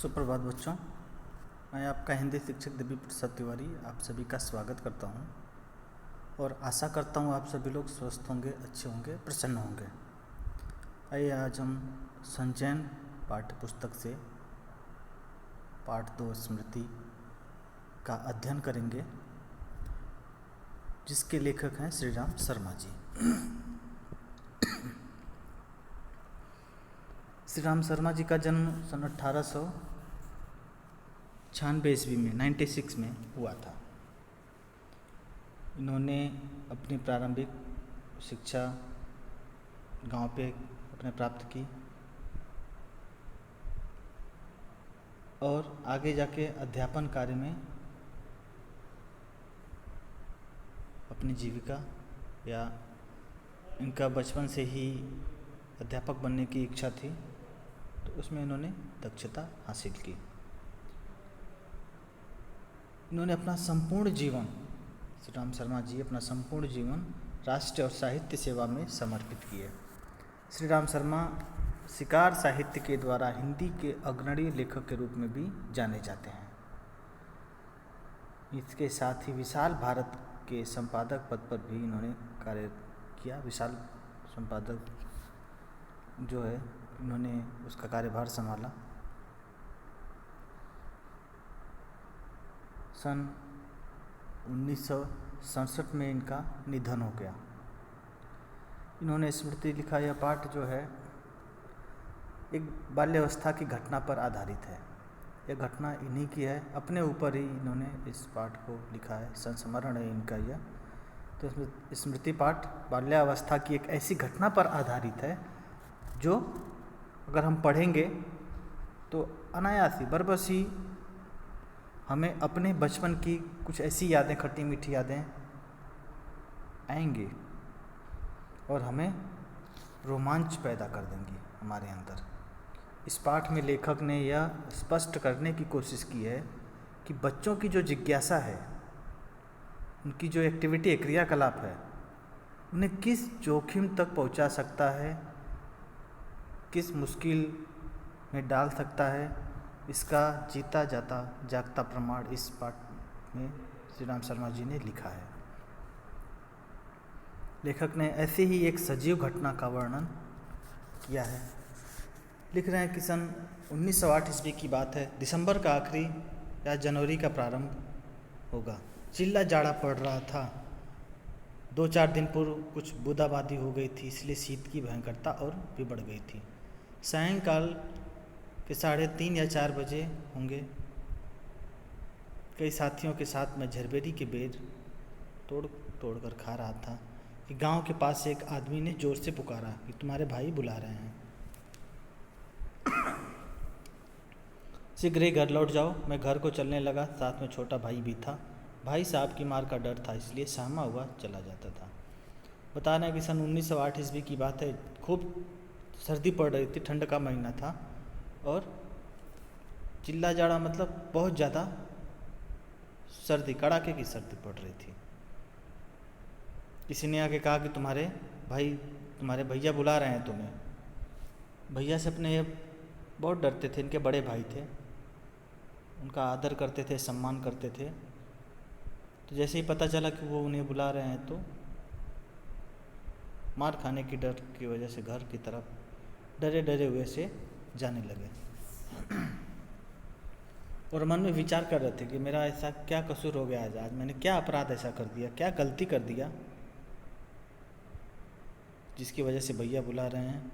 सुप्रभात बच्चों। मैं आपका हिंदी शिक्षक दिव्य प्रसाद तिवारी आप सभी का स्वागत करता हूं और आशा करता हूं आप सभी लोग स्वस्थ होंगे, अच्छे होंगे, प्रसन्न होंगे। आइए आज हम संचयन पाठ्य पुस्तक से पाठ 2 स्मृति का अध्ययन करेंगे, जिसके लेखक हैं श्री राम शर्मा जी। श्री राम शर्मा जी का जन्म सन 1896 ईस्वी में 96 में हुआ था। इन्होंने अपनी प्रारंभिक शिक्षा गांव पे अपने प्राप्त की और आगे जाके अध्यापन कार्य में अपनी जीविका या इनका बचपन से ही अध्यापक बनने की इच्छा थी, तो उसमें इन्होंने दक्षता हासिल की। इन्होंने अपना संपूर्ण जीवन, श्री राम शर्मा जी अपना संपूर्ण जीवन राष्ट्र और साहित्य सेवा में समर्पित किए। श्री राम शर्मा शिकार साहित्य के द्वारा हिंदी के अग्रणी लेखक के रूप में भी जाने जाते हैं। इसके साथ ही विशाल भारत के संपादक पद पर भी इन्होंने कार्य किया। विशाल संपादक जो है, इन्होंने उसका कार्यभार संभाला। सन 1967 में इनका निधन हो गया। इन्होंने स्मृति लिखा। यह पाठ जो है एक बाल्यावस्था की घटना पर आधारित है। यह घटना इन्हीं की है, अपने ऊपर ही इन्होंने इस पाठ को लिखा है, संस्मरण है इनका यह। तो स्मृति पाठ बाल्यावस्था की एक ऐसी घटना पर आधारित है जो अगर हम पढ़ेंगे तो अनायास ही बरबस ही हमें अपने बचपन की कुछ ऐसी यादें, खट्टी मीठी यादें आएंगी और हमें रोमांच पैदा कर देंगी हमारे अंदर। इस पाठ में लेखक ने यह स्पष्ट करने की कोशिश की है कि बच्चों की जो जिज्ञासा है, उनकी जो एक्टिविटी है, क्रियाकलाप है, उन्हें किस जोखिम तक पहुंचा सकता है, किस मुश्किल में डाल सकता है, इसका जीता जागता प्रमाण इस पाठ में श्री राम शर्मा जी ने लिखा है। लेखक ने ऐसे ही एक सजीव घटना का वर्णन किया है। लिख रहे हैं कि सन 1908 ईस्वी की बात है। दिसंबर का आखिरी या जनवरी का प्रारंभ होगा। चिल्ला जाड़ा पड़ रहा था। 2-4 दिन पूर्व कुछ बूंदाबांदी हो गई थी, इसलिए शीत की भयंकरता और भी बढ़ गई थी। सायंकाल के 3:30 या 4 बजे होंगे। कई साथियों के साथ मैं झरबेरी के बेर तोड़ कर खा रहा था कि गांव के पास एक आदमी ने जोर से पुकारा कि तुम्हारे भाई बुला रहे हैं, शीघ्र ही घर लौट जाओ। मैं घर को चलने लगा। साथ में छोटा भाई भी था। भाई साहब की मार का डर था, इसलिए सहमा हुआ चला जाता था। बता रहे हैं कि सन 1908 ईस्वी की बात है। खूब सर्दी पड़ रही थी, ठंड का महीना था और चिल्ला जाड़ा मतलब बहुत ज़्यादा सर्दी, कड़ाके की सर्दी पड़ रही थी। किसी ने आके कहा कि तुम्हारे भैया बुला रहे हैं तुम्हें। भैया से अपने बहुत डरते थे। इनके बड़े भाई थे, उनका आदर करते थे, सम्मान करते थे। तो जैसे ही पता चला कि वो उन्हें बुला रहे हैं तो मार खाने की डर की वजह से घर की तरफ डरे डरे हुए से जाने लगे और मन में विचार कर रहे थे कि मेरा ऐसा क्या कसूर हो गया आज मैंने क्या अपराध ऐसा कर दिया, क्या गलती कर दिया जिसकी वजह से भैया बुला रहे हैं।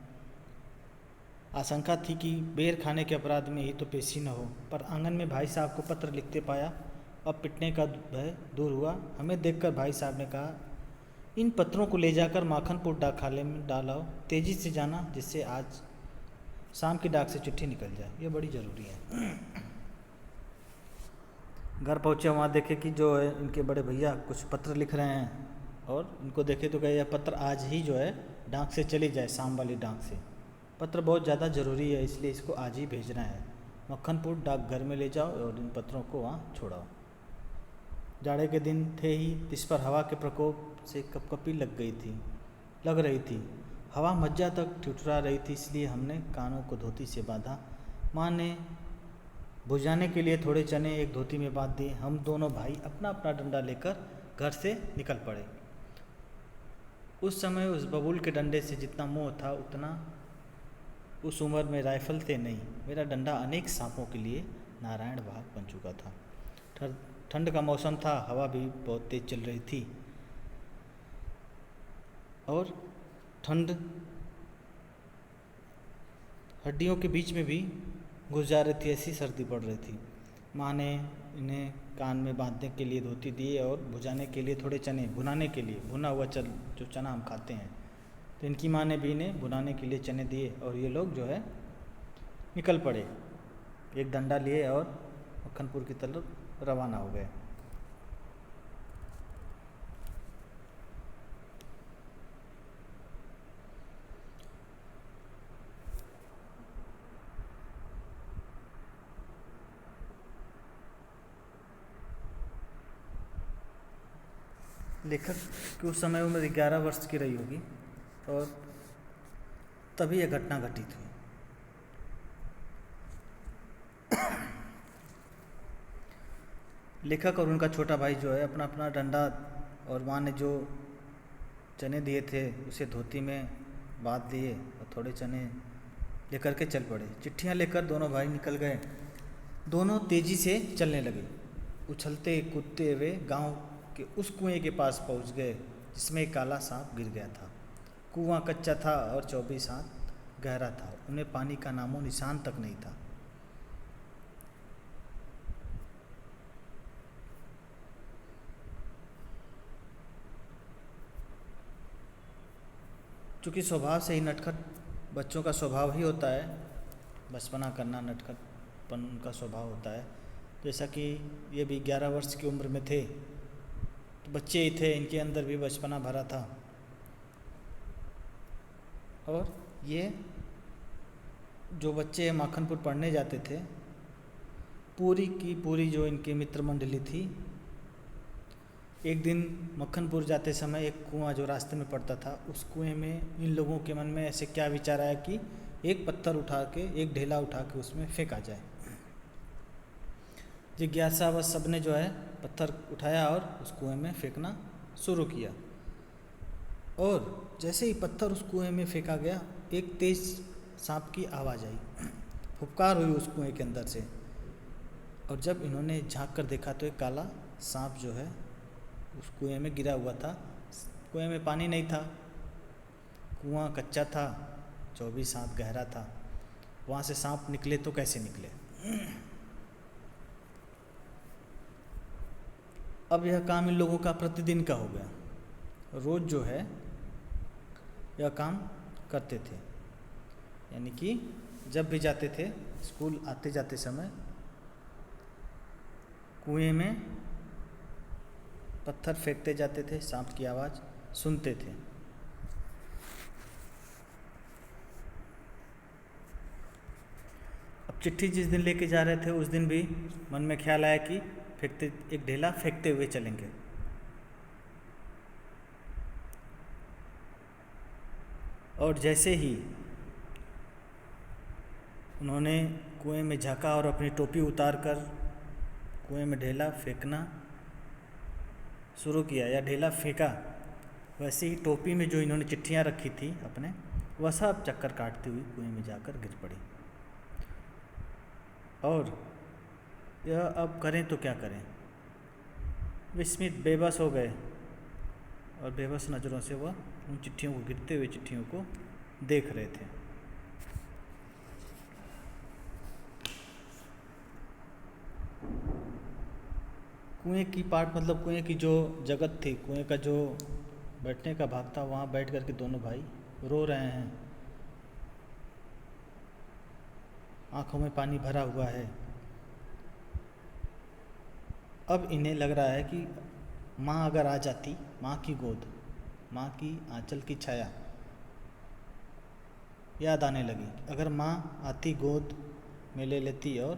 आशंका थी कि बेर खाने के अपराध में ही तो पेशी न हो, पर आंगन में भाई साहब को पत्र लिखते पाया। अब पिटने का भय दूर हुआ। हमें देखकर भाई साहब ने कहा, इन पत्रों को ले जाकर माखनपुर डाकखाने में डालाओ। तेज़ी से जाना, जिससे आज शाम की डाक से चिट्ठी निकल जाए। ये बड़ी ज़रूरी है। घर पहुँचे, वहाँ देखे कि जो है इनके बड़े भैया कुछ पत्र लिख रहे हैं और इनको देखे तो कहे यह पत्र आज ही जो है डाक से चली जाए, शाम वाली डाक से। पत्र बहुत ज़्यादा ज़रूरी है, इसलिए इसको आज ही भेजना है। मक्खनपुर डाकघर में ले जाओ और इन पत्रों को वहाँ छोड़ाओ। जाड़े के दिन थे ही, इस पर हवा के प्रकोप से कपकपी लग रही थी। हवा मज्जा तक ठिठुरा रही थी, इसलिए हमने कानों को धोती से बांधा। माँ ने भुजाने के लिए थोड़े चने एक धोती में बांध दिए। हम दोनों भाई अपना अपना डंडा लेकर घर से निकल पड़े। उस समय उस बबूल के डंडे से जितना मोह था उतना उस उम्र में राइफल से नहीं। मेरा डंडा अनेक सांपों के लिए नारायण भाग बन चुका था। ठंड का मौसम था, हवा भी बहुत तेज चल रही थी और ठंड हड्डियों के बीच में भी घुस जा रही थी, ऐसी सर्दी पड़ रही थी। माँ ने इन्हें कान में बांधने के लिए धोती दिए और भुजाने के लिए थोड़े चने, भुनाने के लिए, भुना हुआ जो चना हम खाते हैं, तो इनकी माँ ने भी इन्हें भुनाने के लिए चने दिए और ये लोग जो है निकल पड़े, एक डंडा लिए और मक्खनपुर की तरफ रवाना हो गए। लेखक की उस समय उम्र 11 वर्ष की रही होगी और तभी यह घटना घटित हुई। लेखक और उनका छोटा भाई जो है अपना अपना डंडा और माँ ने जो चने दिए थे उसे धोती में बांध दिए और थोड़े चने लेकर के चल पड़े। चिट्ठियाँ लेकर दोनों भाई निकल गए। दोनों तेजी से चलने लगे। उछलते कूदते हुए गांव के उस कुएं के पास पहुंच गए जिसमें एक काला सांप गिर गया था। कुआं कच्चा था और 24 हाथ गहरा था। उन्हें पानी का नामो निशान तक नहीं था। चूँकि स्वभाव से ही नटखट बच्चों का स्वभाव ही होता है, बचपना करना, नटखटपन उनका स्वभाव होता है। जैसा कि ये भी 11 वर्ष की उम्र में थे तो बच्चे ही थे, इनके अंदर भी बचपना भरा था। और ये जो बच्चे माखनपुर पढ़ने जाते थे, पूरी की पूरी जो इनकी मित्र मंडली थी, एक दिन मक्खनपुर जाते समय एक कुआं जो रास्ते में पड़ता था, उस कुएं में इन लोगों के मन में ऐसे क्या विचार आया कि एक पत्थर उठा के, एक ढेला उठा के उसमें फेंका जाए। जिज्ञासावश सबने जो है पत्थर उठाया और उस कुएं में फेंकना शुरू किया। और जैसे ही पत्थर उस कुएं में फेंका गया, एक तेज सांप की आवाज़ आई, फुफकार हुई उस कुएं के अंदर से। और जब इन्होंने झांक कर देखा तो एक काला सांप जो है उस कुएं में गिरा हुआ था। कुएं में पानी नहीं था, कुआं कच्चा था, 24 हाथ गहरा था। वहाँ से सांप निकले तो कैसे निकले। अब यह काम इन लोगों का प्रतिदिन का हो गया। रोज़ जो है यह काम करते थे, यानी कि जब भी जाते थे स्कूल आते जाते समय कुएं में पत्थर फेंकते जाते थे, सांप की आवाज़ सुनते थे। अब चिट्ठी जिस दिन लेके जा रहे थे उस दिन भी मन में ख्याल आया कि फेंकते, एक ढेला फेंकते हुए चलेंगे। और जैसे ही उन्होंने कुएं में झांका और अपनी टोपी उतार कर कुएं में ढेला फेंकना शुरू किया या ढेला फेंका, वैसे ही टोपी में जो इन्होंने चिट्ठियां रखी थी अपने, वह सब चक्कर काटती हुई कुएं में जाकर गिर पड़ी। और यह अब करें तो क्या करें, विस्मित बेबस हो गए और बेबस नज़रों से वह उन चिट्ठियों को, गिरते हुए चिट्ठियों को देख रहे थे। कुएं की पार्ट मतलब कुएं की जो जगत थी, कुएं का जो बैठने का भाग था, वहाँ बैठ कर के दोनों भाई रो रहे हैं। आंखों में पानी भरा हुआ है। अब इन्हें लग रहा है कि माँ अगर आ जाती, माँ की गोद, माँ की आंचल की छाया याद आने लगी। अगर माँ आती, गोद में ले लेती और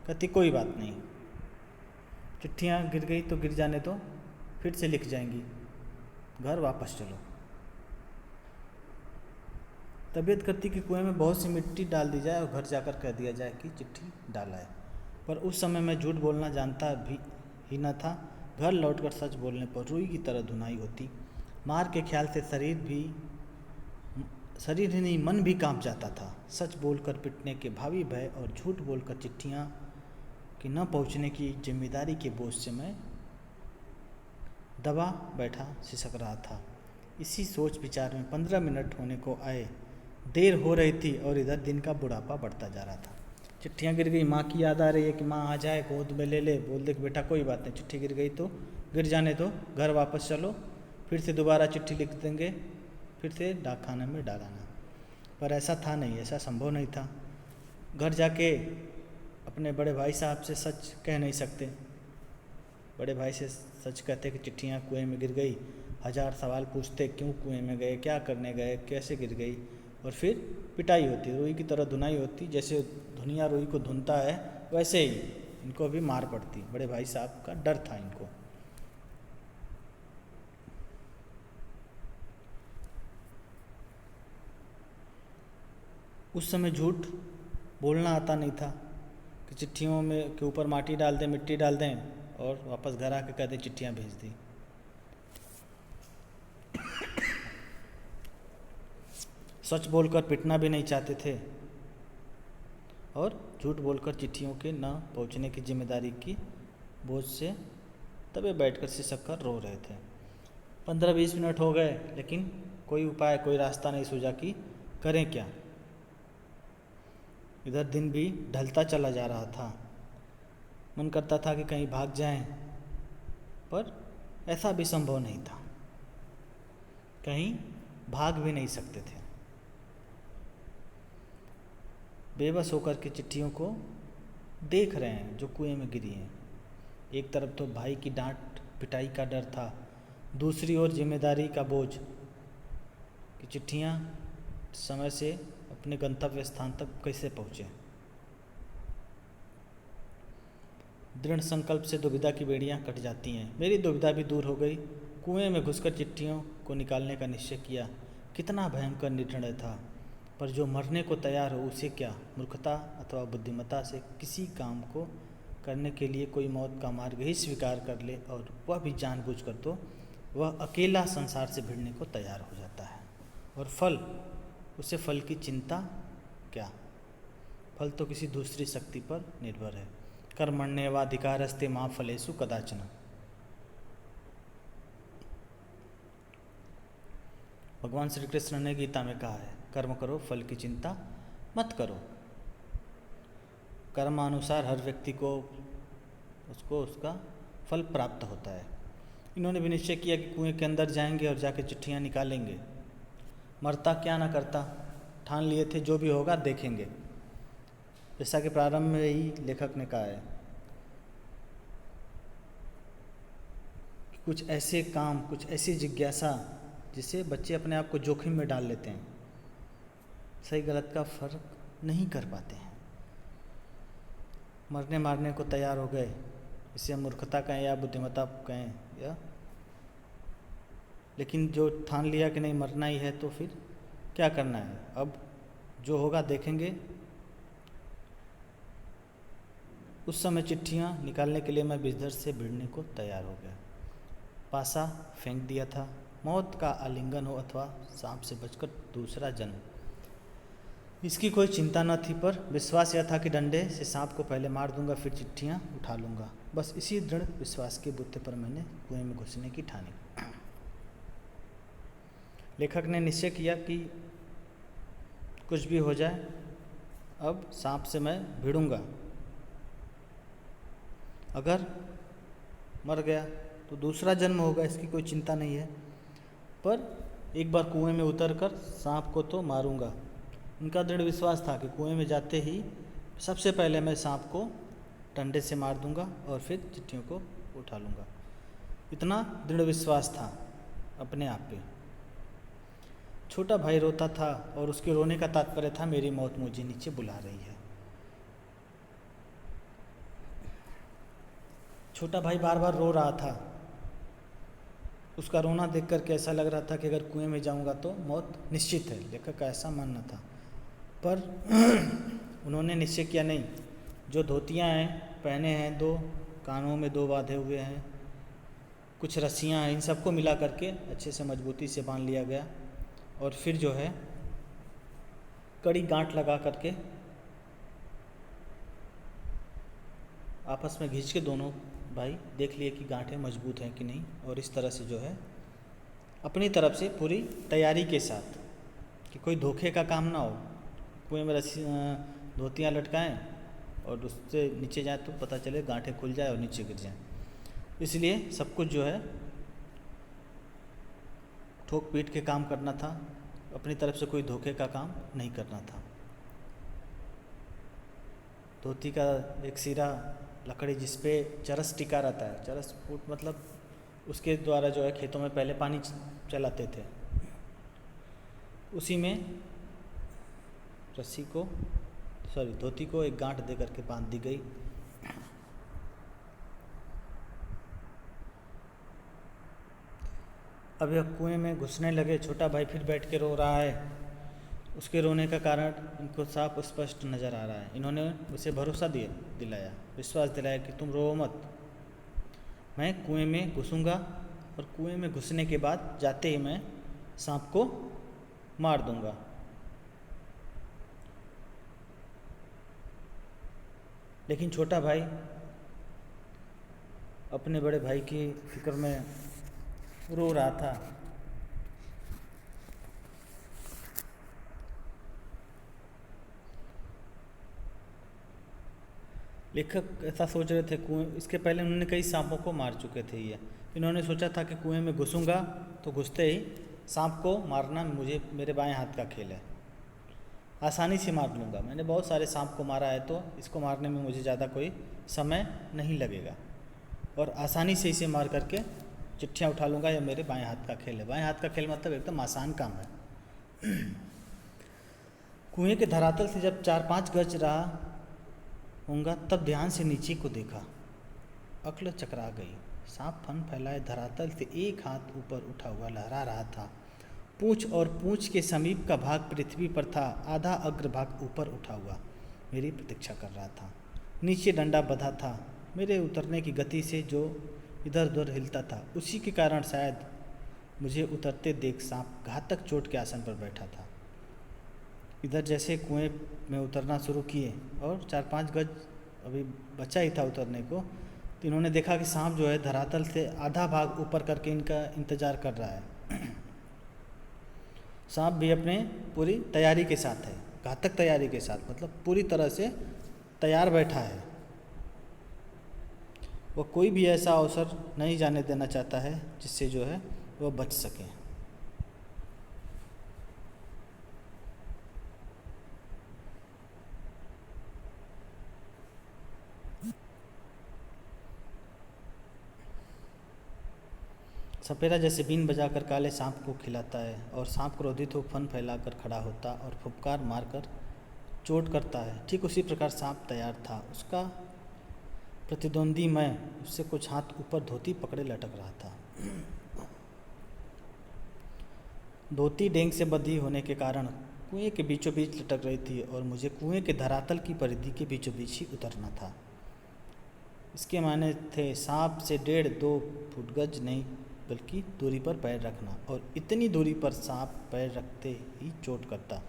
कहती कोई बात नहीं, चिट्ठियाँ गिर गई तो गिर जाने दो, फिर से लिख जाएंगी, घर वापस चलो। तबीयत करती कि कुएं में बहुत सी मिट्टी डाल दी जाए और घर जाकर कह दिया जाए कि चिट्ठी डाला है। पर उस समय मैं झूठ बोलना जानता भी ही न था। घर लौटकर सच बोलने पर रुई की तरह धुनाई होती। मार के ख्याल से शरीर ही नहीं मन भी कांप जाता था। सच बोलकर पिटने के भावी भय और झूठ बोलकर चिट्ठियाँ कि न पहुँचने की जिम्मेदारी के बोझ से मैं दबा बैठा सिसक रहा था। इसी सोच विचार में 15 मिनट होने को आए। देर हो रही थी और इधर दिन का बुढ़ापा बढ़ता जा रहा था। चिट्ठियाँ गिर गई। माँ की याद आ रही है कि माँ आ जाए, गोद में ले ले, बोल दे कि बेटा कोई बात नहीं, चिट्ठी गिर गई तो गिर जाने दो, घर वापस चलो, फिर से दोबारा चिट्ठी लिख देंगे, फिर से डाकखाने में डालाना। पर ऐसा था नहीं, ऐसा संभव नहीं था। घर जाके अपने बड़े भाई साहब से सच कह नहीं सकते। बड़े भाई से सच कहते कि चिट्ठियाँ कुएं में गिर गई। 1000 सवाल पूछते, क्यों कुएं में गए, क्या करने गए, कैसे गिर गई, और फिर पिटाई होती, रुई की तरह धुनाई होती। जैसे धुनिया रुई को धुनता है वैसे ही इनको भी मार पड़ती। बड़े भाई साहब का डर था इनको। उस समय झूठ बोलना आता नहीं था कि चिट्ठियों में के ऊपर माटी डाल दें, मिट्टी डाल दें और वापस घर आके कह दें चिट्ठियाँ भेज दी। सच बोलकर पिटना भी नहीं चाहते थे और झूठ बोलकर चिट्ठियों के न पहुंचने की जिम्मेदारी की बोझ से तबे बैठकर सिसक कर रो रहे थे। 15-20 मिनट हो गए लेकिन कोई उपाय, कोई रास्ता नहीं सूझा कि करें क्या। इधर दिन भी ढलता चला जा रहा था। मन करता था कि कहीं भाग जाएं, पर ऐसा भी संभव नहीं था। कहीं भाग भी नहीं सकते थे। बेबस होकर के चिट्ठियों को देख रहे हैं जो कुएं में गिरी हैं। एक तरफ तो भाई की डांट पिटाई का डर था, दूसरी ओर जिम्मेदारी का बोझ कि चिट्ठियाँ समय से अपने गंतव्य स्थान तक कैसे पहुँचे। दृढ़ संकल्प से दुविधा की बेड़ियाँ कट जाती हैं। मेरी दुविधा भी दूर हो गई। कुएं में घुसकर चिट्ठियों को निकालने का निश्चय किया। कितना भयंकर निर्णय था, पर जो मरने को तैयार हो उसे क्या, मूर्खता अथवा बुद्धिमत्ता से किसी काम को करने के लिए कोई मौत का मार्ग ही स्वीकार कर ले, और वह भी जानबूझकर, तो वह अकेला संसार से भिड़ने को तैयार हो जाता है। और फल, उसे फल की चिंता क्या, फल तो किसी दूसरी शक्ति पर निर्भर है। कर्मण्येवाधिकारस्ते मा फलेषु कदाचन। भगवान श्री कृष्ण ने गीता में कहा है, कर्म करो, फल की चिंता मत करो। कर्मानुसार हर व्यक्ति को उसको उसका फल प्राप्त होता है। इन्होंने भी निश्चय किया कि कुएं के अंदर जाएंगे और जाके चिट्ठियाँ निकालेंगे। मरता क्या ना करता, ठान लिए थे जो भी होगा देखेंगे। जैसा कि प्रारंभ में ही लेखक ने कहा है कि कुछ ऐसे काम, कुछ ऐसी जिज्ञासा जिससे बच्चे अपने आप को जोखिम में डाल लेते हैं, सही गलत का फर्क नहीं कर पाते हैं। मरने मारने को तैयार हो गए, इसे मूर्खता कहें या बुद्धिमत्ता कहें, या लेकिन जो ठान लिया कि नहीं मरना ही है तो फिर क्या करना है, अब जो होगा देखेंगे। उस समय चिट्ठियाँ निकालने के लिए मैं बिस्तर से भिड़ने को तैयार हो गया। पासा फेंक दिया था, मौत का आलिंगन हो अथवा सांप से बचकर दूसरा जन्म, इसकी कोई चिंता न थी। पर विश्वास यह था कि डंडे से सांप को पहले मार दूंगा, फिर चिट्ठियाँ उठा लूँगा। बस इसी दृढ़ विश्वास के बुत्ते पर मैंने कुएं में घुसने की ठानी। लेखक ने निश्चय किया कि कुछ भी हो जाए, अब सांप से मैं भिड़ूंगा। अगर मर गया तो दूसरा जन्म होगा, इसकी कोई चिंता नहीं है, पर एक बार कुएं में उतरकर सांप को तो मारूंगा। उनका दृढ़ विश्वास था कि कुएं में जाते ही सबसे पहले मैं सांप को डंडे से मार दूंगा और फिर चिट्ठियों को उठा लूँगा। इतना दृढ़ विश्वास था अपने आप पे। छोटा भाई रोता था और उसके रोने का तात्पर्य था मेरी मौत मुझे नीचे बुला रही है। छोटा भाई बार बार रो रहा था। उसका रोना देख करके ऐसा लग रहा था कि अगर कुएं में जाऊंगा तो मौत निश्चित है। लेखक का ऐसा मानना था, पर उन्होंने निश्चय किया नहीं, जो धोतियाँ हैं पहने हैं, 2 कानों में 2 बांधे हुए हैं, कुछ रस्सियाँ हैं, इन सबको मिला करके अच्छे से मजबूती से बांध लिया गया। और फिर जो है कड़ी गांठ लगा करके आपस में घिंच के दोनों भाई देख लिए कि गांठें मजबूत हैं कि नहीं। और इस तरह से जो है अपनी तरफ से पूरी तैयारी के साथ कि कोई धोखे का काम ना हो, कुएं में रस्सी धोतियाँ लटकाएं और उससे नीचे जाए तो पता चले गांठें खुल जाए और नीचे गिर जाएं। इसलिए सब कुछ जो है ठोक पीट के काम करना था, अपनी तरफ से कोई धोखे का काम नहीं करना था। धोती का एक सिरा लकड़ी जिस पे चरस टिका रहता है, चरस फूट मतलब उसके द्वारा जो है खेतों में पहले पानी चलाते थे, उसी में धोती को एक गांठ दे करके बांध दी गई। अब यह कुएं में घुसने लगे। छोटा भाई फिर बैठ के रो रहा है। उसके रोने का कारण इनको साफ स्पष्ट नज़र आ रहा है। इन्होंने उसे भरोसा दिलाया, विश्वास दिलाया कि तुम रो मत, मैं कुएं में घुसूंगा और कुएं में घुसने के बाद जाते ही मैं सांप को मार दूंगा। लेकिन छोटा भाई अपने बड़े भाई की फिक्र में रो रहा था। लेखक ऐसा सोच रहे थे, कुएं इसके पहले उन्होंने कई सांपों को मार चुके थे। इन्होंने सोचा था कि कुएं में घुसूंगा तो घुसते ही सांप को मारना मेरे बाएं हाथ का खेल है, आसानी से मार लूँगा। मैंने बहुत सारे सांप को मारा है तो इसको मारने में मुझे ज़्यादा कोई समय नहीं लगेगा और आसानी से इसे मार करके चिट्ठियाँ उठा लूँगा। यह मेरे बाएं हाथ का खेल है। बाएं हाथ का खेल मतलब एकदम आसान काम है। कुएं के धरातल से जब 4-5 गज रहा होऊंगा तब ध्यान से नीचे को देखा। अक्ल चकरा गई। सांप फन फैलाए धरातल से एक हाथ ऊपर उठा हुआ लहरा रहा था। पूंछ और पूंछ के समीप का भाग पृथ्वी पर था, आधा अग्रभाग ऊपर उठा हुआ मेरी प्रतीक्षा कर रहा था। नीचे डंडा बंधा था। मेरे उतरने की गति से जो इधर उधर हिलता था, उसी के कारण शायद मुझे उतरते देख सांप घातक चोट के आसन पर बैठा था। इधर जैसे कुएं में उतरना शुरू किए और 4-5 गज अभी बचा ही था उतरने को, तो इन्होंने देखा कि सांप जो है धरातल से आधा भाग ऊपर करके इनका इंतजार कर रहा है। सांप भी अपने पूरी तैयारी के साथ है, घातक तैयारी के साथ, मतलब पूरी तरह से तैयार बैठा है। वह कोई भी ऐसा अवसर नहीं जाने देना चाहता है जिससे जो है वह बच सके। सपेरा जैसे बीन बजाकर काले सांप को खिलाता है और सांप क्रोधित हो फन फैलाकर खड़ा होता और फुफकार मारकर चोट करता है, ठीक उसी प्रकार सांप तैयार था। उसका प्रतिद्वंदी मैं उससे कुछ हाथ ऊपर धोती पकड़े लटक रहा था। धोती डेंग से बंधी होने के कारण कुएं के बीचों बीच लटक रही थी और मुझे कुएं के धरातल की परिधि के बीचों बीच ही उतरना था। इसके मायने थे सांप से 1.5-2 फुट गज नहीं बल्कि दूरी पर पैर रखना, और इतनी दूरी पर सांप पैर रखते ही चोट करता।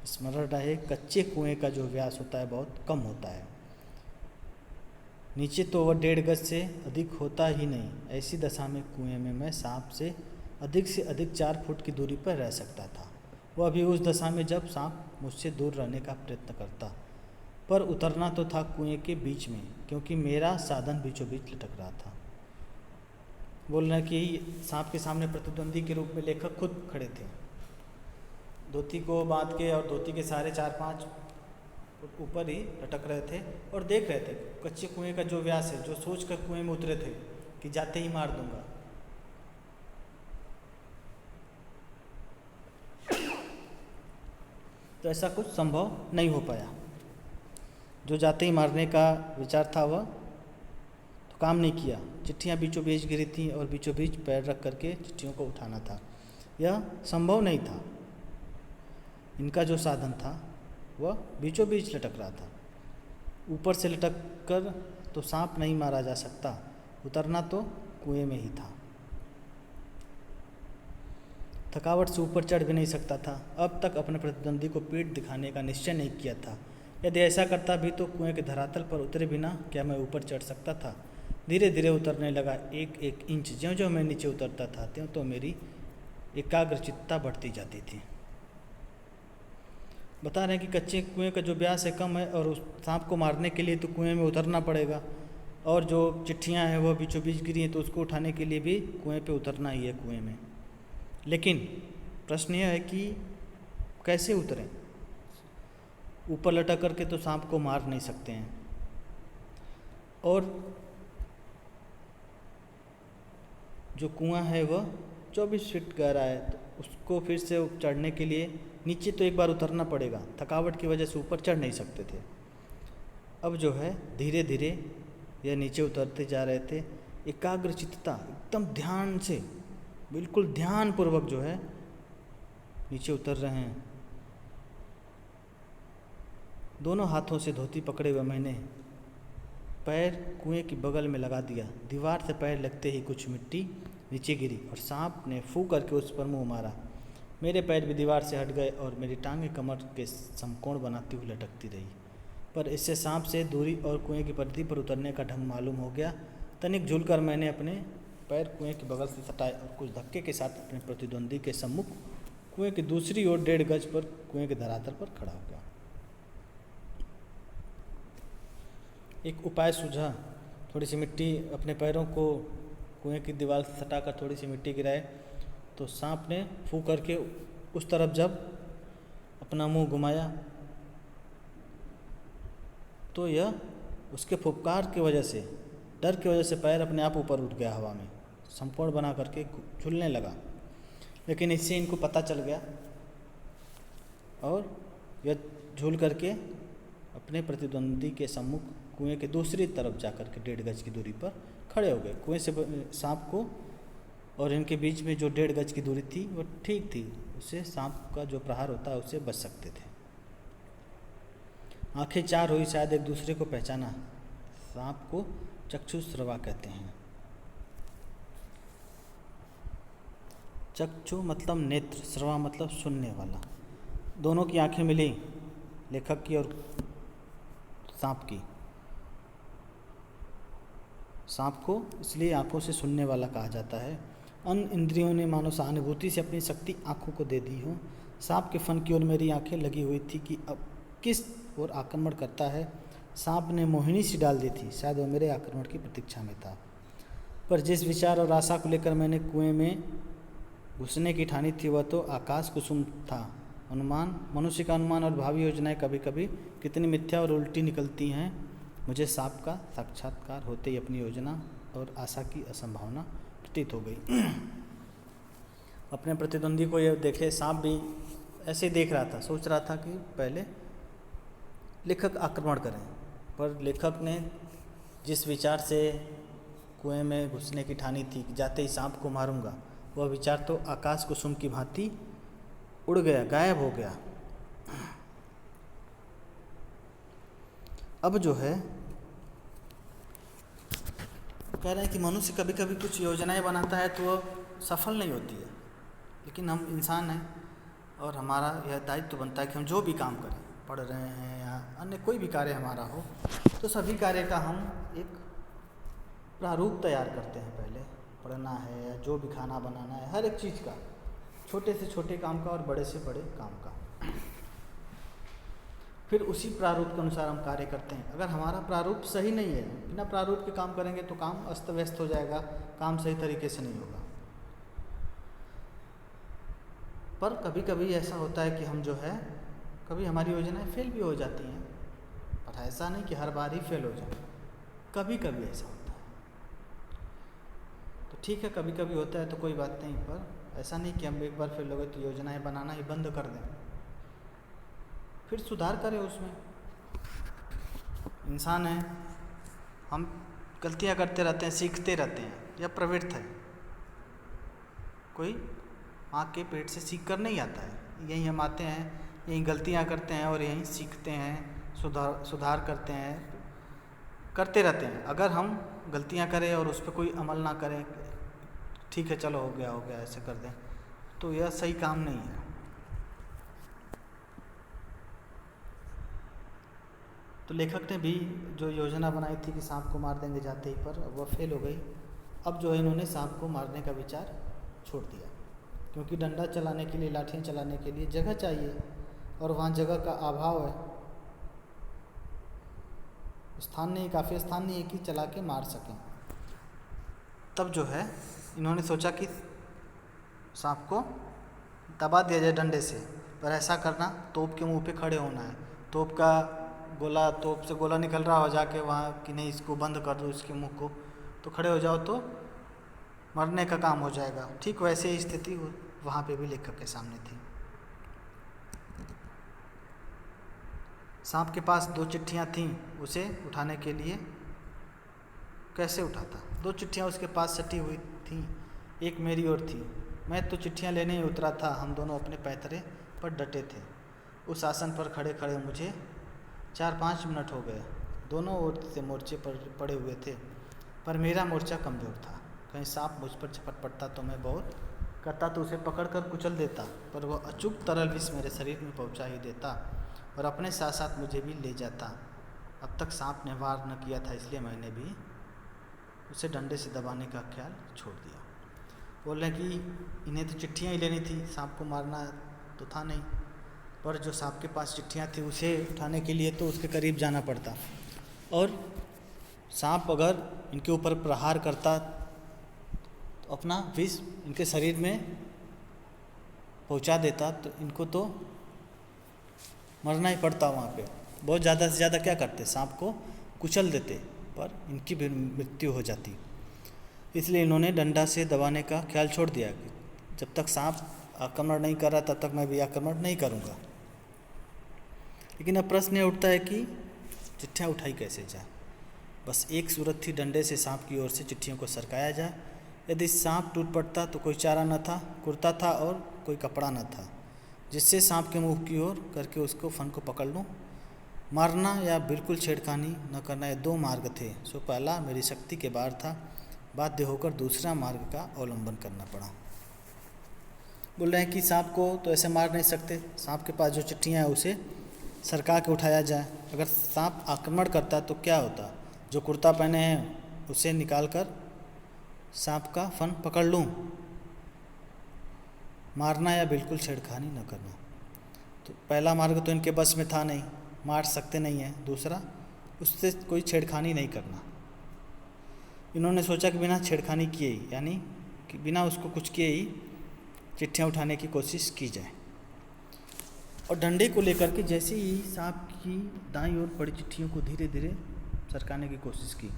स्मरण रहे, कच्चे कुएं का जो व्यास होता है बहुत कम होता है, नीचे तो वह 1.5 गज से अधिक होता ही नहीं। ऐसी दशा में कुएं में मैं सांप से अधिक 4 फुट की दूरी पर रह सकता था। वह भी उस दशा में जब सांप मुझसे दूर रहने का प्रयत्न करता, पर उतरना तो था कुएं के बीच में, क्योंकि मेरा साधन बीचों बीच लटक रहा था। बोल रहे हैं कि सांप के सामने प्रतिद्वंदी के रूप में लेखक खुद खड़े थे, धोती को बांध के और धोती के सारे 4-5 फुट ऊपर ही लटक रहे थे और देख रहे थे कच्चे कुएं का जो व्यास है, जो सोच कर कुएं में उतरे थे कि जाते ही मार दूंगा। तो ऐसा कुछ संभव नहीं हो पाया। जो जाते ही मारने का विचार था वह तो काम नहीं किया। चिट्ठियाँ बीचों बीच गिरी थी और बीचों बीच पैर रख करके चिट्ठियों को उठाना था, यह संभव नहीं था। इनका जो साधन था वह बीचों बीच लटक रहा था। ऊपर से लटक कर तो सांप नहीं मारा जा सकता, उतरना तो कुएं में ही था। थकावट से ऊपर चढ़ भी नहीं सकता था। अब तक अपने प्रतिद्वंदी को पीठ दिखाने का निश्चय नहीं किया था। यदि ऐसा करता भी तो कुएं के धरातल पर उतरे बिना क्या मैं ऊपर चढ़ सकता था। धीरे धीरे उतरने लगा, एक एक इंच। ज्यों ज्यों मैं नीचे उतरता था त्यों तो मेरी एकाग्रचित्तता बढ़ती जाती थी। बता रहे हैं कि कच्चे कुएं का जो व्यास है कम है और उस सांप को मारने के लिए तो कुएं में उतरना पड़ेगा, और जो चिट्ठियां हैं वो बीचों बीच गिरी हैं तो उसको उठाने के लिए भी कुएं पे उतरना ही है, कुएं में। लेकिन प्रश्न यह है कि कैसे उतरें। ऊपर लटक करके तो सांप को मार नहीं सकते हैं, और जो कुआं है वह 24 फीट गहरा है, तो उसको फिर से चढ़ने के लिए नीचे तो एक बार उतरना पड़ेगा। थकावट की वजह से ऊपर चढ़ नहीं सकते थे। अब जो है धीरे धीरे यह नीचे उतरते जा रहे थे। एकाग्रचित्तता, एकदम ध्यान से, बिल्कुल ध्यानपूर्वक जो है नीचे उतर रहे हैं। दोनों हाथों से धोती पकड़े हुए मैंने पैर कुएं की बगल में लगा दिया। दीवार से पैर लगते ही कुछ मिट्टी नीचे गिरी और सांप ने फू करके उस पर मुंह मारा। मेरे पैर भी दीवार से हट गए और मेरी टांगें कमर के समकोण बनाती हुई लटकती रही। पर इससे सांप से दूरी और कुएं की परिधि पर उतरने का ढंग मालूम हो गया। तनिक झूलकर मैंने अपने पैर कुएं की बगल से सटाए और कुछ धक्के के साथ अपने प्रतिद्वंदी के सम्मुख कुएं की दूसरी ओर 1.5 गज पर कुएं के धरातल पर खड़ा हो गया। एक उपाय सूझा। थोड़ी सी मिट्टी अपने पैरों को कुएं की दीवार से सटाकर थोड़ी सी मिट्टी गिराए तो सांप ने फू करके उस तरफ जब अपना मुंह घुमाया तो यह उसके फुफकार की वजह से, डर की वजह से पैर अपने आप ऊपर उठ गया, हवा में संपूर्ण बना करके झूलने लगा। लेकिन इससे इनको पता चल गया और यह झूल करके अपने प्रतिद्वंदी के सम्मुख कुएं के दूसरी तरफ जाकर के 1.5 गज की दूरी पर खड़े हो गए। कुएं से सांप को और इनके बीच में जो 1.5 गज की दूरी थी वो ठीक थी, उससे सांप का जो प्रहार होता है उससे बच सकते थे। आंखें चार हुई, शायद एक दूसरे को पहचाना। सांप को चक्षुश्रवा कहते हैं। चक्षु मतलब नेत्र, श्रवा मतलब सुनने वाला। दोनों की आंखें मिली, लेखक की और सांप की। सांप को इसलिए आंखों से सुनने वाला कहा जाता है। अन्य इंद्रियों ने मानो सहानुभूति से अपनी शक्ति आंखों को दे दी हो। सांप के फन की ओर मेरी आंखें लगी हुई थी कि अब किस ओर आक्रमण करता है। सांप ने मोहिनी सी डाल दी थी, शायद वो मेरे आक्रमण की प्रतीक्षा में था। पर जिस विचार और आशा को लेकर मैंने कुएं में घुसने की ठानी थी वह तो आकाश कुसुम था। अनुमान, मनुष्य का अनुमान और भावी योजनाएं कभी कभी कितनी मिथ्या और उल्टी निकलती हैं। मुझे सांप का साक्षात्कार होते ही अपनी योजना और आशा की असंभावना प्रतीत हो गई। अपने प्रतिद्वंदी को यह देखे सांप भी ऐसे ही देख रहा था, सोच रहा था कि पहले लेखक आक्रमण करें, पर लेखक ने जिस विचार से कुएं में घुसने की ठानी थी कि जाते ही सांप को मारूंगा, वह विचार तो आकाश कुसुम की भांति उड़ गया, गायब हो गया। अब जो है कह रहे हैं कि मनुष्य कभी कभी कुछ योजनाएं बनाता है तो वह सफल नहीं होती है, लेकिन हम इंसान हैं और हमारा यह दायित्व बनता है कि हम जो भी काम करें, पढ़ रहे हैं या अन्य कोई भी कार्य हमारा हो, तो सभी कार्य का हम एक प्रारूप तैयार करते हैं। पहले पढ़ना है या जो भी खाना बनाना है, हर एक चीज़ का, छोटे से छोटे काम का और बड़े से बड़े काम का, फिर उसी प्रारूप के अनुसार हम कार्य करते हैं। अगर हमारा प्रारूप सही नहीं है, बिना प्रारूप के काम करेंगे तो काम अस्त व्यस्त हो जाएगा, काम सही तरीके से नहीं होगा। पर कभी कभी ऐसा होता है कि हम जो है कभी हमारी योजनाएं फेल भी हो जाती हैं, पर ऐसा नहीं कि हर बार ही फेल हो जाए, कभी कभी ऐसा होता है। तो ठीक है, कभी कभी होता है तो कोई बात नहीं, पर ऐसा नहीं कि हम एक बार फेल हो गए तो योजनाएं बनाना ही बंद कर दें, फिर सुधार करें उसमें। इंसान है, हम गलतियां करते रहते हैं, सीखते रहते हैं, यह प्रवृत्ति है। कोई माँ के पेट से सीख कर नहीं आता है, यहीं हम आते हैं, यहीं गलतियां करते हैं और यहीं सीखते हैं, सुधार करते हैं, करते रहते हैं। अगर हम गलतियां करें और उस पर कोई अमल ना करें, ठीक है चलो हो गया ऐसे कर दें, तो यह सही काम नहीं है। तो लेखक ने भी जो योजना बनाई थी कि सांप को मार देंगे जाते ही, पर वह फेल हो गई। अब जो है इन्होंने सांप को मारने का विचार छोड़ दिया, क्योंकि डंडा चलाने के लिए, लाठियाँ चलाने के लिए जगह चाहिए, और वहाँ जगह का अभाव है, स्थान नहीं, काफ़ी स्थान नहीं है कि चला के मार सकें। तब जो है इन्होंने सोचा कि सांप को दबा दिया जाए डंडे से, पर ऐसा करना तोप के मुंह पे खड़े होना है। तोप से गोला निकल रहा हो जाके वहाँ कि नहीं इसको बंद कर दो इसके मुंह को, तो खड़े हो जाओ तो मरने का काम हो जाएगा। ठीक वैसे ही स्थिति वहाँ पे भी लेखक के सामने थी। सांप के पास 2 चिट्ठियाँ थीं, उसे उठाने के लिए कैसे उठाता। 2 चिट्ठियाँ उसके पास सटी हुई थीं, एक मेरी ओर थी। मैं तो चिट्ठियाँ लेने ही उतरा था, हम दोनों अपने पैतरे पर डटे थे। उस आसन पर खड़े खड़े मुझे 4-5 मिनट हो गए। दोनों ओर से मोर्चे पर पड़े हुए थे, पर मेरा मोर्चा कमज़ोर था। कहीं सांप मुझ पर झपट पड़ता तो मैं बहुत करता तो उसे पकड़कर कुचल देता, पर वह अचूक तरल विष मेरे शरीर में पहुंचा ही देता और अपने साथ साथ मुझे भी ले जाता। अब तक सांप ने वार न किया था, इसलिए मैंने भी उसे डंडे से दबाने का ख्याल छोड़ दिया। बोल रहे कि इन्हें तो चिट्ठियाँ ही लेनी थी, सांप को मारना तो था नहीं, पर जो सांप के पास चिट्ठियाँ थी उसे उठाने के लिए तो उसके करीब जाना पड़ता, और सांप अगर इनके ऊपर प्रहार करता तो अपना विष इनके शरीर में पहुंचा देता, तो इनको तो मरना ही पड़ता। वहाँ पे बहुत ज़्यादा से ज़्यादा क्या करते, सांप को कुचल देते, पर इनकी भी मृत्यु हो जाती। इसलिए इन्होंने डंडा से दबाने का ख्याल छोड़ दिया कि जब तक सांप आक्रमण नहीं कर रहा तब तक मैं भी आक्रमण नहीं करूँगा। लेकिन अब प्रश्न ये उठता है कि चिट्ठियाँ उठाई कैसे जाए। बस एक सूरत थी, डंडे से सांप की ओर से चिट्ठियों को सरकाया जाए। यदि सांप टूट पड़ता तो कोई चारा न था, कुर्ता था और कोई कपड़ा न था जिससे सांप के मुंह की ओर करके उसको फन को पकड़ लूँ। मारना या बिल्कुल छेड़खानी न करना, ये 2 मार्ग थे। सो पहला मेरी शक्ति के बाहर था, बाध्य होकर दूसरा मार्ग का अवलंबन करना पड़ा। बोल रहे हैं कि सांप को तो ऐसे मार नहीं सकते, सांप के पास जो चिट्ठियाँ हैं उसे सरका के उठाया जाए। अगर सांप आक्रमण करता तो क्या होता, जो कुर्ता पहने हैं उसे निकाल कर सांप का फन पकड़ लूँ। मारना या बिल्कुल छेड़खानी न करना, तो पहला मार्ग तो इनके बस में था नहीं, मार सकते नहीं हैं। दूसरा, उससे कोई छेड़खानी नहीं करना। इन्होंने सोचा कि बिना छेड़खानी किए ही, यानी कि बिना उसको कुछ किए ही चिट्ठियाँ उठाने की कोशिश की जाए। और डंडे को लेकर के जैसे ही सांप की दाईं ओर पड़ी चिट्ठियों को धीरे धीरे सरकाने की कोशिश की,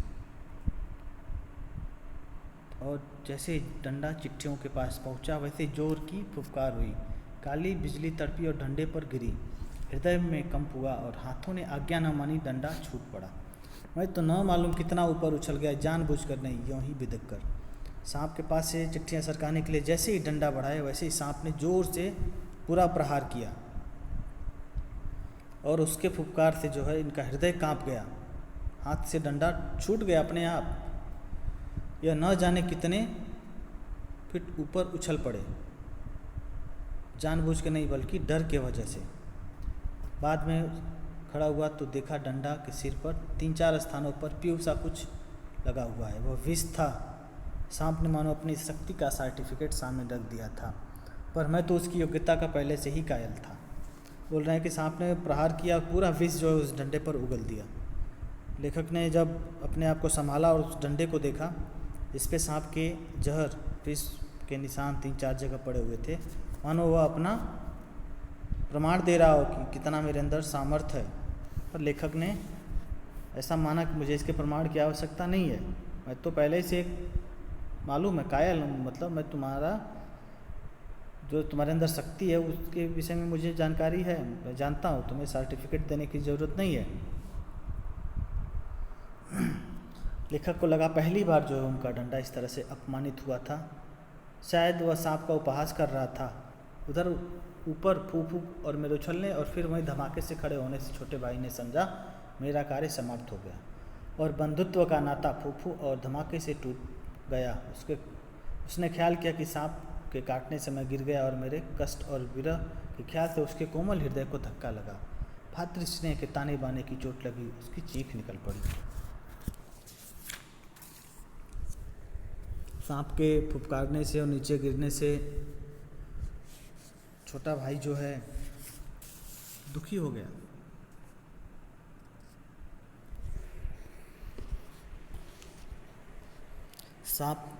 और जैसे डंडा चिट्ठियों के पास पहुंचा वैसे जोर की फुफकार हुई। काली बिजली तड़पी और डंडे पर गिरी। हृदय में कंप हुआ और हाथों ने आज्ञा न मानी, डंडा छूट पड़ा। मैं तो न मालूम कितना ऊपर उछल गया, जानबूझकर नहीं, यूँ ही बिदक कर। सांप के पास से चिट्ठियाँ सरकाने के लिए जैसे ही डंडा बढ़ाया वैसे ही सांप ने जोर से पूरा प्रहार किया, और उसके फुफकार से जो है इनका हृदय कांप गया। हाथ से डंडा छूट गया अपने आप। यह न जाने कितने फीट ऊपर उछल पड़े, जानबूझ के नहीं बल्कि डर के वजह से। बाद में खड़ा हुआ तो देखा डंडा के सिर पर 3-4 स्थानों पर प्यूब सा कुछ लगा हुआ है, वह विष था। सांप ने मानो अपनी शक्ति का सर्टिफिकेट सामने रख दिया था, पर मैं तो उसकी योग्यता का पहले से ही कायल था। बोल रहे हैं कि सांप ने प्रहार किया, पूरा विष जो है उस डंडे पर उगल दिया। लेखक ने जब अपने आप को संभाला और उस डंडे को देखा, इस पे सांप के जहर विष के निशान 3-4 जगह पड़े हुए थे, मानो वह अपना प्रमाण दे रहा हो कि कितना मेरे अंदर सामर्थ्य है। पर लेखक ने ऐसा माना कि मुझे इसके प्रमाण की आवश्यकता नहीं है, मैं तो पहले से मालूम है, कायल हूँ, मतलब मैं तुम्हारा जो तुम्हारे अंदर शक्ति है उसके विषय में मुझे जानकारी है, मैं जानता हूँ, तुम्हें सर्टिफिकेट देने की ज़रूरत नहीं है। लेखक को लगा पहली बार जो है उनका डंडा इस तरह से अपमानित हुआ था। शायद वह सांप का उपहास कर रहा था। उधर ऊपर फूक और मेरे उछलने और फिर वहीं धमाके से खड़े होने से छोटे भाई ने समझा मेरा कार्य समाप्त हो गया। और बंधुत्व का नाता फूफू और धमाके से टूट गया। उसने ख्याल किया कि सांप के काटने से मैं गिर गया और मेरे कष्ट और विरह के ख्याल से उसके कोमल हृदय को धक्का लगा। भातृ स्नेह के ताने बाने की चोट लगी, उसकी चीख निकल पड़ी। सांप के फुफकारने से और नीचे गिरने से छोटा भाई जो है दुखी हो गया। सांप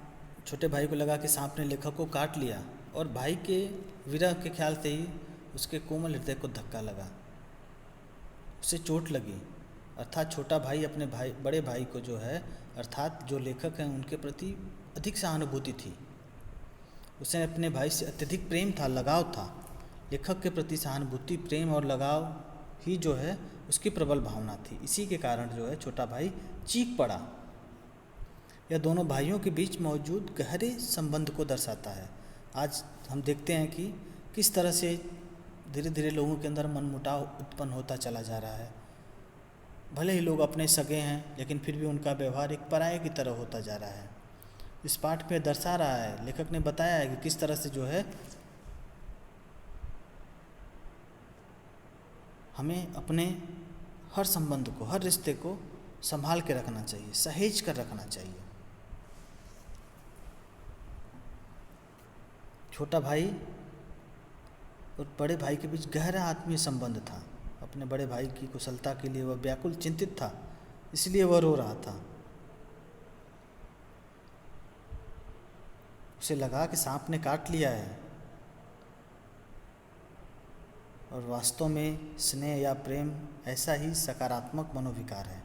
छोटे भाई को लगा कि सांप ने लेखक को काट लिया और भाई के विरह के ख्याल से ही उसके कोमल हृदय को धक्का लगा, उसे चोट लगी। अर्थात छोटा भाई अपने बड़े भाई को जो है अर्थात जो लेखक हैं उनके प्रति अधिक सहानुभूति थी। उसे अपने भाई से अत्यधिक प्रेम था, लगाव था। लेखक के प्रति सहानुभूति, प्रेम और लगाव ही जो है उसकी प्रबल भावना थी। इसी के कारण जो है छोटा भाई चीख पड़ा। यह दोनों भाइयों के बीच मौजूद गहरे संबंध को दर्शाता है। आज हम देखते हैं कि किस तरह से धीरे धीरे लोगों के अंदर मनमुटाव उत्पन्न होता चला जा रहा है। भले ही लोग अपने सगे हैं लेकिन फिर भी उनका व्यवहार एक पराये की तरह होता जा रहा है। इस पाठ में दर्शा रहा है, लेखक ने बताया है कि किस तरह से जो है हमें अपने हर संबंध को, हर रिश्ते को संभाल के रखना चाहिए, सहेज कर रखना चाहिए। छोटा भाई और बड़े भाई के बीच गहरा आत्मीय संबंध था। अपने बड़े भाई की कुशलता के लिए वह व्याकुल चिंतित था, इसलिए वह रो रहा था। उसे लगा कि सांप ने काट लिया है और वास्तव में स्नेह या प्रेम ऐसा ही सकारात्मक मनोविकार है।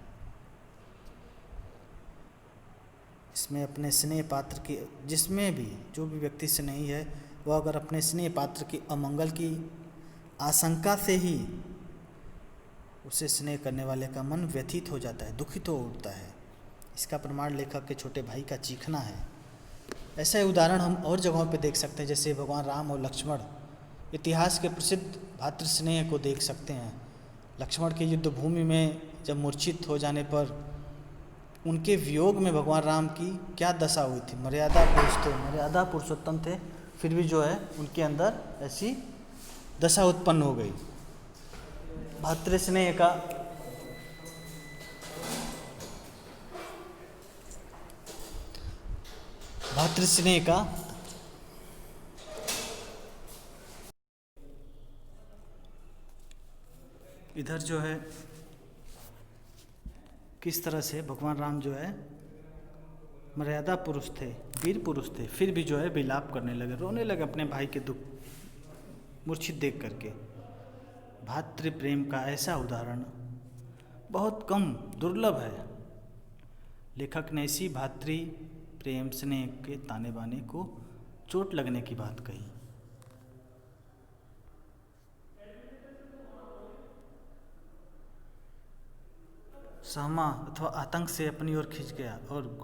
इसमें अपने स्नेह पात्र की, जिसमें भी जो भी व्यक्ति स्नेही है वह अगर अपने स्नेह पात्र की अमंगल की आशंका से ही उसे स्नेह करने वाले का मन व्यथित हो जाता है, दुखित हो उठता है। इसका प्रमाण लेखक के छोटे भाई का चीखना है। ऐसा उदाहरण हम और जगहों पे देख सकते हैं, जैसे भगवान राम और लक्ष्मण इतिहास के प्रसिद्ध भातृ स्नेह को देख सकते हैं। लक्ष्मण के युद्ध भूमि में जब मूर्छित हो जाने पर उनके वियोग में भगवान राम की क्या दशा हुई थी। मर्यादा पुरुष थे, मर्यादा पुरुषोत्तम थे, फिर भी जो है उनके अंदर ऐसी दशा उत्पन्न हो गई। भातृ स्नेह का इधर जो है किस तरह से भगवान राम जो है मर्यादा पुरुष थे, वीर पुरुष थे, फिर भी जो है विलाप करने लगे, रोने लगे अपने भाई के दुख मूर्छित देख करके। भातृ प्रेम का ऐसा उदाहरण बहुत कम, दुर्लभ है। लेखक ने इसी भातृ प्रेम स्नेह के ताने बाने को चोट लगने की बात कही। सहमा अथवा आतंक से अपनी ओर खिंच गया और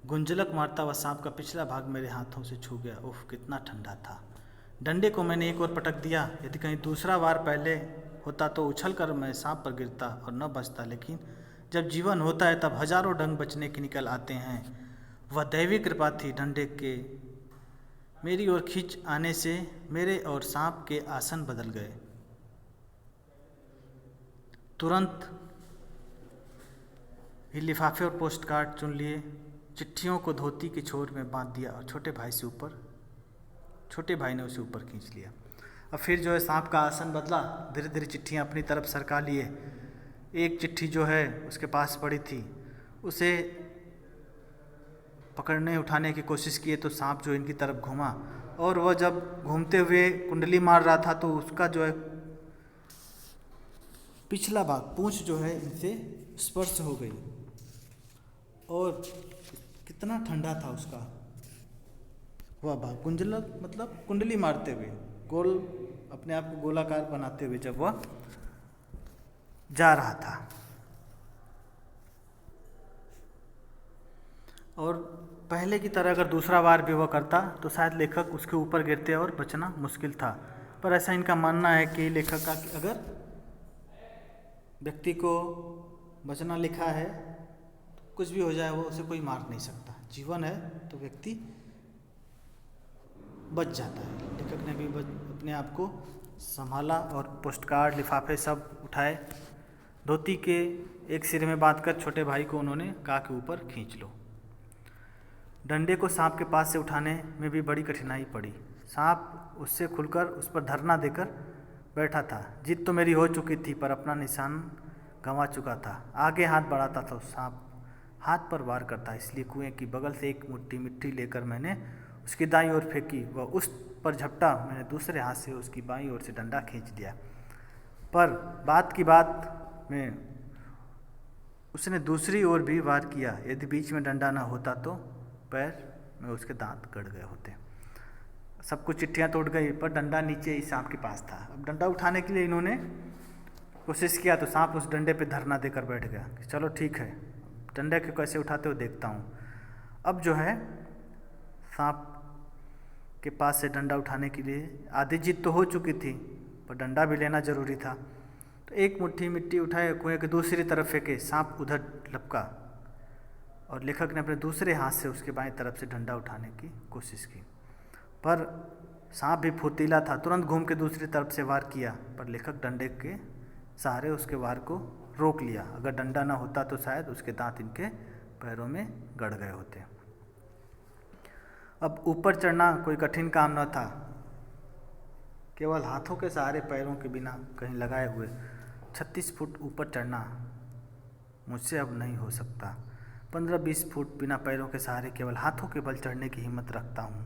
गुंजलक मारता हुआ सांप का पिछला भाग मेरे हाथों से छू गया। उफ, कितना ठंडा था। डंडे को मैंने एक ओर पटक दिया। यदि कहीं दूसरा वार पहले होता तो उछल कर मैं सांप पर गिरता और न बचता, लेकिन जब जीवन होता है तब हजारों ढंग बचने के निकल आते हैं। वह दैवी कृपा थी। डंडे के मेरी ओर खींच आने से मेरे और सांप के आसन बदल गए। तुरंत ही लिफाफे और पोस्ट कार्ड चुन लिए, चिट्ठियों को धोती के छोर में बांध दिया और छोटे भाई ने उसे ऊपर खींच लिया। अब फिर जो है सांप का आसन बदला, धीरे धीरे चिट्ठियाँ अपनी तरफ सरका लिए। एक चिट्ठी जो है उसके पास पड़ी थी, उसे पकड़ने उठाने की कोशिश किए तो सांप जो इनकी तरफ घूमा और वह जब घूमते हुए कुंडली मार रहा था तो उसका जो है पिछला भाग, पूंछ जो है इनसे स्पर्श हो गई और कितना ठंडा था उसका वह भाग। कुंडलक मतलब कुंडली मारते हुए, गोल अपने आप को गोलाकार बनाते हुए जब वह जा रहा था। और पहले की तरह अगर दूसरा बार भी वह करता तो शायद लेखक उसके ऊपर गिरते और बचना मुश्किल था। पर ऐसा इनका मानना है कि लेखक का अगर व्यक्ति को बचना लिखा है, कुछ भी हो जाए वो उसे कोई मार नहीं सकता। जीवन है तो व्यक्ति बच जाता है। लेखक ने भी अपने आप को संभाला और पोस्टकार्ड लिफाफे सब उठाए। धोती के एक सिरे में बांधकर छोटे भाई को उन्होंने कहा कि ऊपर खींच लो। डंडे को सांप के पास से उठाने में भी बड़ी कठिनाई पड़ी। सांप उससे खुलकर उस पर धरना देकर बैठा था। जीत तो मेरी हो चुकी थी पर अपना निशान गंवा चुका था। आगे हाथ बढ़ाता था, सांप हाथ पर वार करता। इसलिए कुएं की बगल से एक मुट्ठी मिट्टी लेकर मैंने उसकी दाईं ओर फेंकी। वह उस पर झपटा। मैंने दूसरे हाथ से उसकी बाईं ओर से डंडा खींच दिया। पर बात की बात में उसने दूसरी ओर भी वार किया। यदि बीच में डंडा न होता तो पैर में उसके दांत गड़ गए होते। सब कुछ चिट्ठियाँ टूट गई पर डंडा नीचे ही सांप के पास था। अब डंडा उठाने के लिए इन्होंने कोशिश किया तो सांप उस डंडे पे धरना देकर बैठ गया कि चलो ठीक है, डंडे को कैसे उठाते हो देखता हूँ। अब जो है सांप के पास से डंडा उठाने के लिए आधी जीत तो हो चुकी थी पर डंडा भी लेना जरूरी था। तो एक मुट्ठी मिट्टी उठाए, कुएं की दूसरी तरफ फेंके। सांप उधर लपका और लेखक ने अपने दूसरे हाथ से उसके बाईं तरफ से डंडा उठाने की कोशिश की, पर सांप भी फुर्तीला था। तुरंत घूम के दूसरी तरफ से वार किया, पर लेखक डंडे के सहारे उसके वार को रोक लिया। अगर डंडा ना होता तो शायद उसके दांत इनके पैरों में गड़ गए होते। अब ऊपर चढ़ना कोई कठिन काम न था। केवल हाथों के सहारे, पैरों के बिना कहीं लगाए हुए 36 फुट ऊपर चढ़ना मुझसे अब नहीं हो सकता। 15-20 फुट बिना पैरों के सहारे केवल हाथों के बल चढ़ने की हिम्मत रखता हूँ।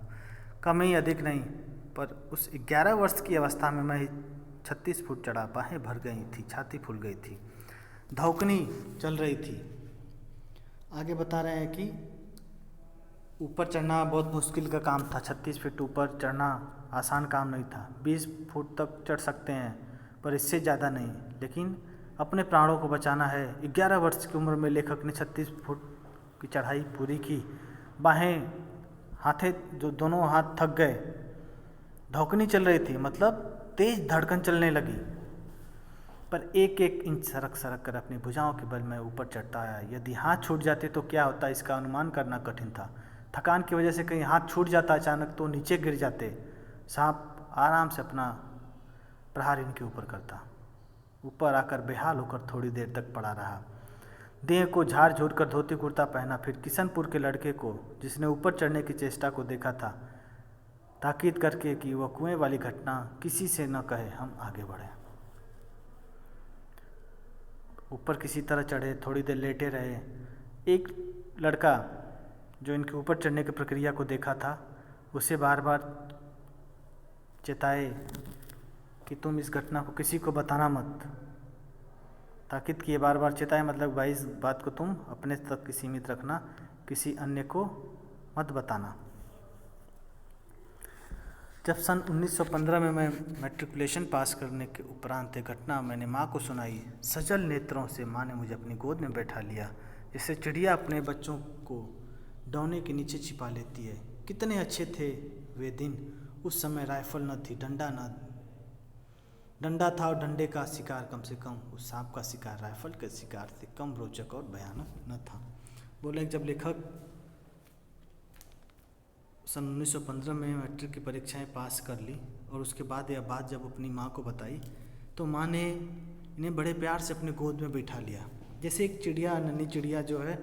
कम ही अधिक नहीं, पर उस 11 वर्ष की अवस्था में मैं 36 फुट चढ़ा। बाहें भर गई थी, छाती फूल गई थी, धौकनी चल रही थी। आगे बता रहे हैं कि ऊपर चढ़ना बहुत मुश्किल का काम था। 36 फीट ऊपर चढ़ना आसान काम नहीं था। 20 फुट तक चढ़ सकते हैं पर इससे ज़्यादा नहीं। लेकिन अपने प्राणों को बचाना है। 11 वर्ष की उम्र में लेखक ने 36 फुट की चढ़ाई पूरी की। बाहें, हाथे, जो दोनों हाथ थक गए, धौकनी चल रही थी, मतलब तेज धड़कन चलने लगी। पर एक एक इंच सरक सरक कर अपनी भुजाओं के बल में ऊपर चढ़ता आया। यदि हाथ छूट जाते तो क्या होता, इसका अनुमान करना कठिन था। थकान की वजह से कहीं हाथ छूट जाता अचानक तो नीचे गिर जाते। सांप आराम से अपना प्रहार इनके ऊपर करता। ऊपर आकर बेहाल होकर थोड़ी देर तक पड़ा रहा। देह को झाड़ झूर कर धोती कुर्ता पहना। फिर किशनपुर के लड़के को, जिसने ऊपर चढ़ने की चेष्टा को देखा था, ताकीद करके कि वह कुएं वाली घटना किसी से न कहे, हम आगे बढ़े। ऊपर किसी तरह चढ़े, थोड़ी देर लेटे रहे। एक लड़का जो इनके ऊपर चढ़ने की प्रक्रिया को देखा था, उसे बार बार चेताए कि तुम इस घटना को किसी को बताना मत। ताकीद किए, बार बार चेताए, मतलब भाई इस बात को तुम अपने तक ही सीमित रखना, किसी अन्य को मत बताना। जब सन 1915 में मैं मैट्रिकुलेशन पास करने के उपरांत एक घटना मैंने माँ को सुनाई। सजल नेत्रों से माँ ने मुझे अपनी गोद में बैठा लिया, जैसे चिड़िया अपने बच्चों को डौने के नीचे छिपा लेती है। कितने अच्छे थे वे दिन। उस समय राइफल न थी, डंडा था और डंडे का शिकार कम से कम उस सांप का शिकार राइफल के शिकार से कम रोचक और भयानक न था। बोले जब लेखक सन 1915 में मैट्रिक की परीक्षाएं पास कर ली और उसके बाद यह बात जब अपनी माँ को बताई तो माँ ने इन्हें बड़े प्यार से अपने गोद में बैठा लिया। जैसे एक चिड़िया, नन्ही चिड़िया जो है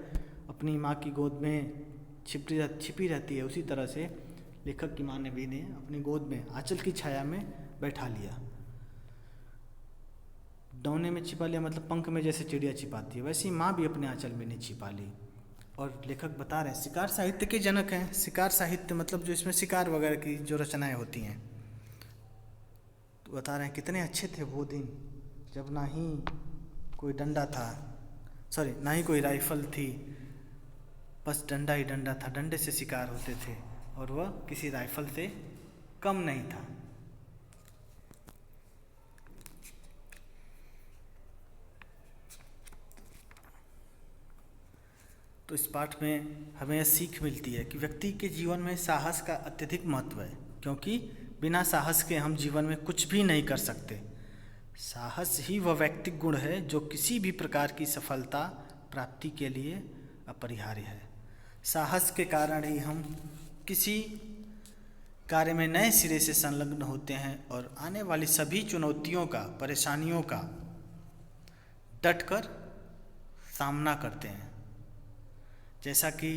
अपनी माँ की गोद में छिपी रहती है, उसी तरह से लेखक की माँ ने भी इन्हें अपनी गोद में आंचल की छाया में बैठा लिया। डौने में छिपा लिया मतलब पंख में जैसे चिड़िया छिपाती है, वैसे ही माँ भी अपने आंचल में नहीं छिपा ली। और लेखक बता रहे हैं शिकार साहित्य के जनक हैं। शिकार साहित्य मतलब जो इसमें शिकार वगैरह की जो रचनाएं होती हैं। तो बता रहे हैं कितने अच्छे थे वो दिन जब ना ही कोई डंडा था, ना ही कोई राइफल थी, बस डंडा ही डंडा था। डंडे से शिकार होते थे और वह किसी राइफल से कम नहीं था। तो इस पाठ में हमें यह सीख मिलती है कि व्यक्ति के जीवन में साहस का अत्यधिक महत्व है, क्योंकि बिना साहस के हम जीवन में कुछ भी नहीं कर सकते। साहस ही वह व्यक्तिक गुण है जो किसी भी प्रकार की सफलता प्राप्ति के लिए अपरिहार्य है। साहस के कारण ही हम किसी कार्य में नए सिरे से संलग्न होते हैं और आने वाली सभी चुनौतियों का, परेशानियों का डटकर सामना करते हैं। जैसा कि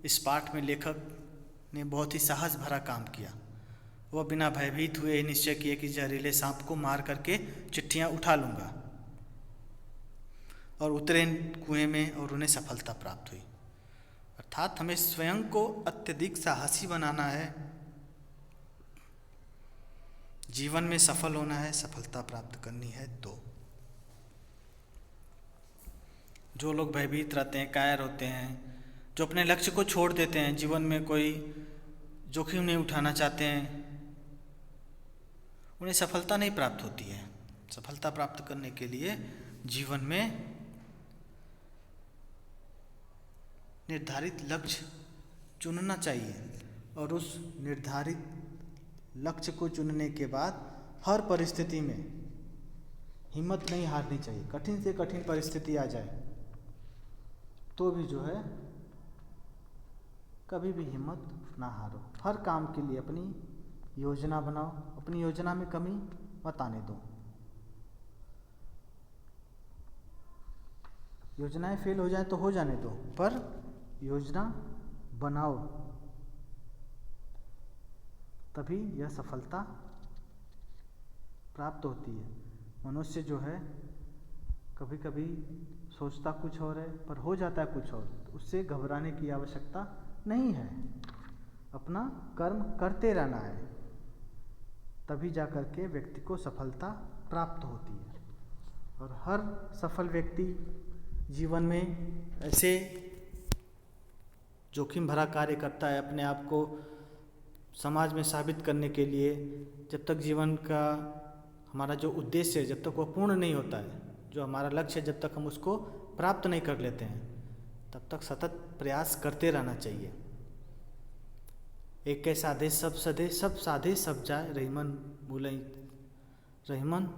इस पाठ में लेखक ने बहुत ही साहस भरा काम किया। वह बिना भयभीत हुए निश्चय किए कि जहरीले सांप को मार करके चिट्ठियाँ उठा लूँगा, और उतरे कुएं में और उन्हें सफलता प्राप्त हुई। अर्थात हमें स्वयं को अत्यधिक साहसी बनाना है, जीवन में सफल होना है, सफलता प्राप्त करनी है। तो जो लोग भयभीत रहते हैं, कायर होते हैं, जो अपने लक्ष्य को छोड़ देते हैं, जीवन में कोई जोखिम नहीं उठाना चाहते हैं, उन्हें सफलता नहीं प्राप्त होती है। सफलता प्राप्त करने के लिए जीवन में निर्धारित लक्ष्य चुनना चाहिए, और उस निर्धारित लक्ष्य को चुनने के बाद हर परिस्थिति में हिम्मत नहीं हारनी चाहिए। कठिन से कठिन परिस्थिति आ जाए तो भी जो है कभी भी हिम्मत ना हारो। हर काम के लिए अपनी योजना बनाओ, अपनी योजना में कमी मत आने दो। योजनाएं फेल हो जाए तो हो जाने दो, पर योजना बनाओ, तभी यह सफलता प्राप्त होती है। मनुष्य जो है कभी कभी सोचता कुछ और है पर हो जाता है कुछ और, तो उससे घबराने की आवश्यकता नहीं है। अपना कर्म करते रहना है, तभी जा कर के व्यक्ति को सफलता प्राप्त होती है। और हर सफल व्यक्ति जीवन में ऐसे जोखिम भरा कार्य करता है अपने आप को समाज में साबित करने के लिए। जब तक जीवन का हमारा जो उद्देश्य है, जब तक वह पूर्ण नहीं होता है, जो हमारा लक्ष्य है, जब तक हम उसको प्राप्त नहीं कर लेते हैं, तब तक सतत प्रयास करते रहना चाहिए। एक के साधे सब सधे, सब साधे सब जाए, रहीमन भूलई रहीमन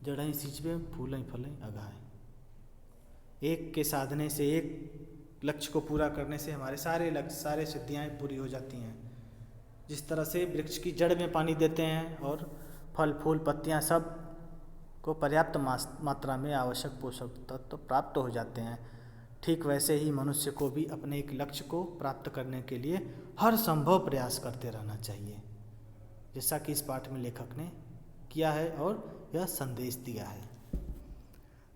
जड़ई सिंचबे फूलई फलई अगाए। एक के साधने से, एक लक्ष्य को पूरा करने से हमारे सारे लक्ष्य, सारे सिद्धियाँ पूरी हो जाती हैं। जिस तरह से वृक्ष की जड़ में पानी देते हैं और फल फूल पत्तियाँ सब को पर्याप्त मात्रा में आवश्यक पोषक तत्व प्राप्त हो जाते हैं, ठीक वैसे ही मनुष्य को भी अपने एक लक्ष्य को प्राप्त करने के लिए हर संभव प्रयास करते रहना चाहिए, जैसा कि इस पाठ में लेखक ने किया है और यह संदेश दिया है।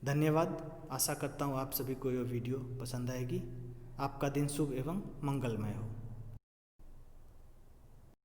धन्यवाद। आशा करता हूँ आप सभी को यह वीडियो पसंद आएगी। आपका दिन शुभ एवं मंगलमय हो।